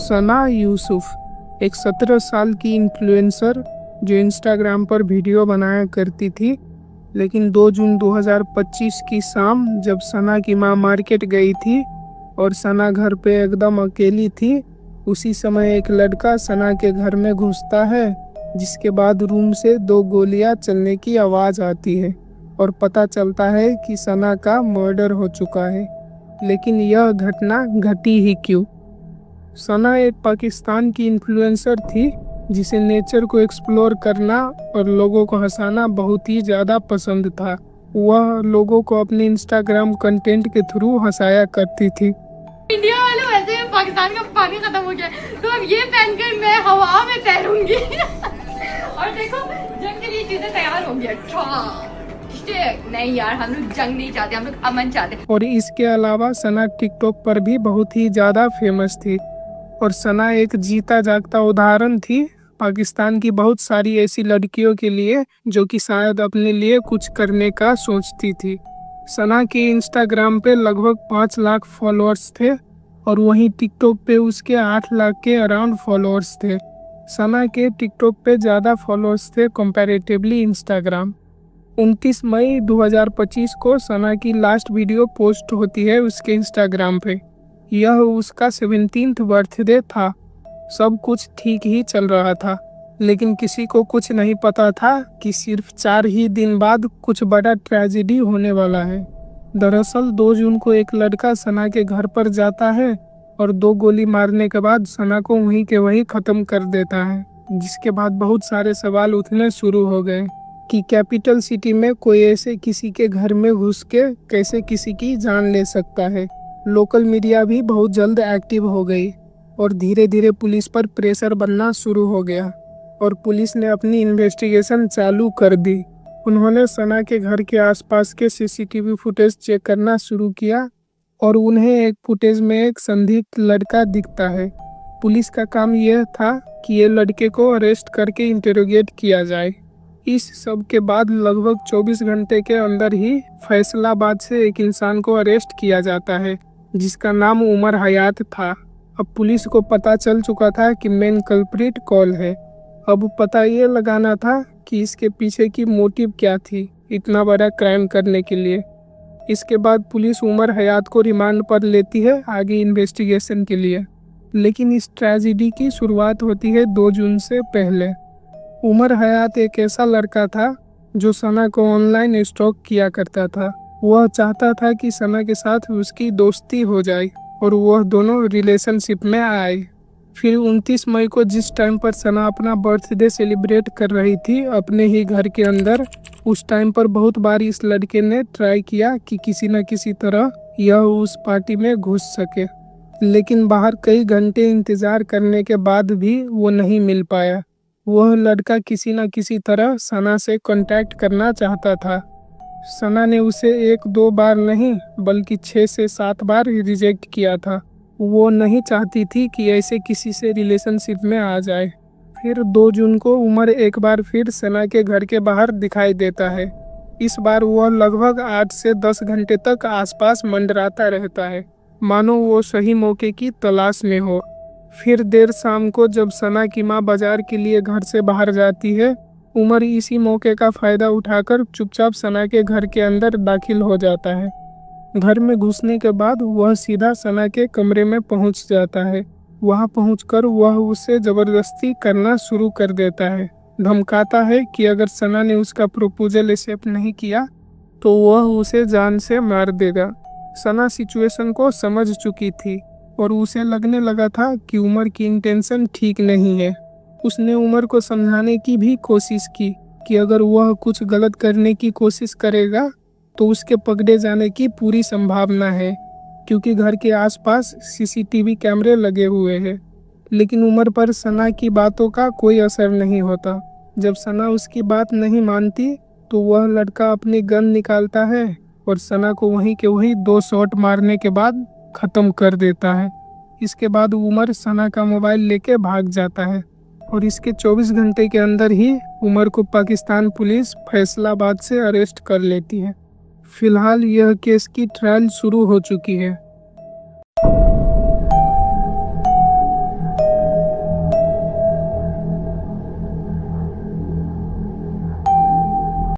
सना यूसुफ एक 17 साल की इन्फ्लुएंसर जो इंस्टाग्राम पर वीडियो बनाया करती थी। लेकिन 2 जून 2025 की शाम जब सना की मां मार्केट गई थी और सना घर पे एकदम अकेली थी, उसी समय एक लड़का सना के घर में घुसता है, जिसके बाद रूम से 2 गोलियां चलने की आवाज़ आती है और पता चलता है कि सना का मर्डर हो चुका है। लेकिन यह घटना घटी ही क्यों? सना एक पाकिस्तान की इन्फ्लुएंसर थी जिसे नेचर को एक्सप्लोर करना और लोगों को हंसाना बहुत ही ज़्यादा पसंद था। वह लोगों को अपने इंस्टाग्राम कंटेंट के थ्रू हंसाया करती थी। इंडिया वालों वैसे में पाकिस्तान का पानी खत्म हो गया, तो अब ये पहनकर मैं हवा में तैरूंगी। और देखो जंग के लिए चीजें तैयार हो गया। नहीं यार, हम लोग जंग नहीं चाहते, हम लोग अमन चाहते। और इसके अलावा सना टिकटॉक पर भी बहुत ही ज़्यादा फेमस थी और सना एक जीता जागता उदाहरण थी पाकिस्तान की बहुत सारी ऐसी लड़कियों के लिए जो कि शायद अपने लिए कुछ करने का सोचती थी। सना के इंस्टाग्राम पे लगभग 5 लाख फॉलोअर्स थे और वहीं टिकटॉक पे उसके 8 लाख के अराउंड फॉलोअर्स थे। सना के टिकटॉक पे ज़्यादा फॉलोअर्स थे कंपैरेटिवली इंस्टाग्राम। 29 मई 2025 को सना की लास्ट वीडियो पोस्ट होती है उसके इंस्टाग्राम पे। यह उसका 17th बर्थडे था। सब कुछ ठीक ही चल रहा था, लेकिन किसी को कुछ नहीं पता था कि सिर्फ 4 ही दिन बाद कुछ बड़ा ट्रेजेडी होने वाला है। दरअसल 2 जून को एक लड़का सना के घर पर जाता है और 2 गोली मारने के बाद सना को वहीं के वहीं ख़त्म कर देता है, जिसके बाद बहुत सारे सवाल उठने शुरू हो गए कि कैपिटल सिटी में कोई ऐसे किसी के घर में घुस के कैसे किसी की जान ले सकता है। लोकल मीडिया भी बहुत जल्द एक्टिव हो गई और धीरे धीरे पुलिस पर प्रेशर बनना शुरू हो गया और पुलिस ने अपनी इन्वेस्टिगेशन चालू कर दी। उन्होंने सना के घर के आसपास के सीसीटीवी फुटेज चेक करना शुरू किया और उन्हें एक फुटेज में एक संदिग्ध लड़का दिखता है। पुलिस का काम यह था कि ये लड़के को अरेस्ट करके इंटेरोगेट किया जाए। इस सब के बाद लगभग 24 घंटे के अंदर ही फैसलाबाद से एक इंसान को अरेस्ट किया जाता है जिसका नाम उमर हयात था। अब पुलिस को पता चल चुका था कि मेन कल्प्रिट कौन है। अब पता ये लगाना था कि इसके पीछे की मोटिव क्या थी इतना बड़ा क्राइम करने के लिए। इसके बाद पुलिस उमर हयात को रिमांड पर लेती है आगे इन्वेस्टिगेशन के लिए। लेकिन इस ट्रेजेडी की शुरुआत होती है 2 जून से पहले। उमर हयात एक ऐसा लड़का था जो सना को ऑनलाइन स्टॉक किया करता था। वह चाहता था कि सना के साथ उसकी दोस्ती हो जाए और वह दोनों रिलेशनशिप में आए। फिर 29 मई को जिस टाइम पर सना अपना बर्थडे सेलिब्रेट कर रही थी अपने ही घर के अंदर, उस टाइम पर बहुत बार इस लड़के ने ट्राई किया कि किसी न किसी तरह यह उस पार्टी में घुस सके, लेकिन बाहर कई घंटे इंतज़ार करने के बाद भी वो नहीं मिल पाया। वह लड़का किसी न किसी तरह सना से कांटेक्ट करना चाहता था। सना ने उसे 1-2 बार नहीं बल्कि 6 से 7 बार रिजेक्ट किया था। वो नहीं चाहती थी कि ऐसे किसी से रिलेशनशिप में आ जाए। फिर 2 जून को उमर एक बार फिर सना के घर के बाहर दिखाई देता है। इस बार वह लगभग 8 से 10 घंटे तक आसपास मंडराता रहता है, मानो वो सही मौके की तलाश में हो। फिर देर शाम को जब सना की मां बाजार के लिए घर से बाहर जाती है, उमर इसी मौके का फ़ायदा उठाकर चुपचाप सना के घर के अंदर दाखिल हो जाता है। घर में घुसने के बाद वह सीधा सना के कमरे में पहुंच जाता है। वहां पहुंचकर वह उसे ज़बरदस्ती करना शुरू कर देता है। धमकाता है कि अगर सना ने उसका प्रपोजल एक्सेप्ट नहीं किया तो वह उसे जान से मार देगा। सना सिचुएशन को समझ चुकी थी और उसे लगने लगा था कि उमर की इंटेंशन ठीक नहीं है। उसने उमर को समझाने की भी कोशिश की कि अगर वह कुछ गलत करने की कोशिश करेगा तो उसके पकड़े जाने की पूरी संभावना है, क्योंकि घर के आसपास सीसीटीवी कैमरे लगे हुए हैं। लेकिन उमर पर सना की बातों का कोई असर नहीं होता। जब सना उसकी बात नहीं मानती तो वह लड़का अपनी गन निकालता है और सना को वहीं के वहीं 2 शॉट मारने के बाद ख़त्म कर देता है। इसके बाद उमर सना का मोबाइल लेके भाग जाता है और इसके 24 घंटे के अंदर ही उमर को पाकिस्तान पुलिस फैसलाबाद से अरेस्ट कर लेती है। फिलहाल यह केस की ट्रायल शुरू हो चुकी है।